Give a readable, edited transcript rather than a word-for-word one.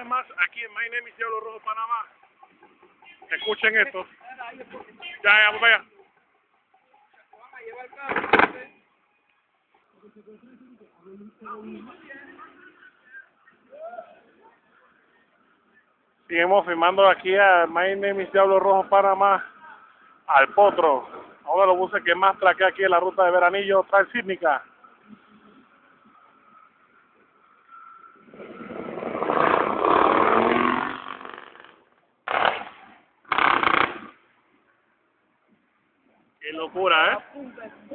vez más aquí en My Name is Diablo Rojo, Panamá. Escuchen esto. Ya, vamos para allá. Seguimos filmando aquí a My Name is Diablo Rojo, Panamá, al Potro, uno de los buses que más traquea aquí en la ruta de Veranillo Transísmica. Qué locura, ¿eh?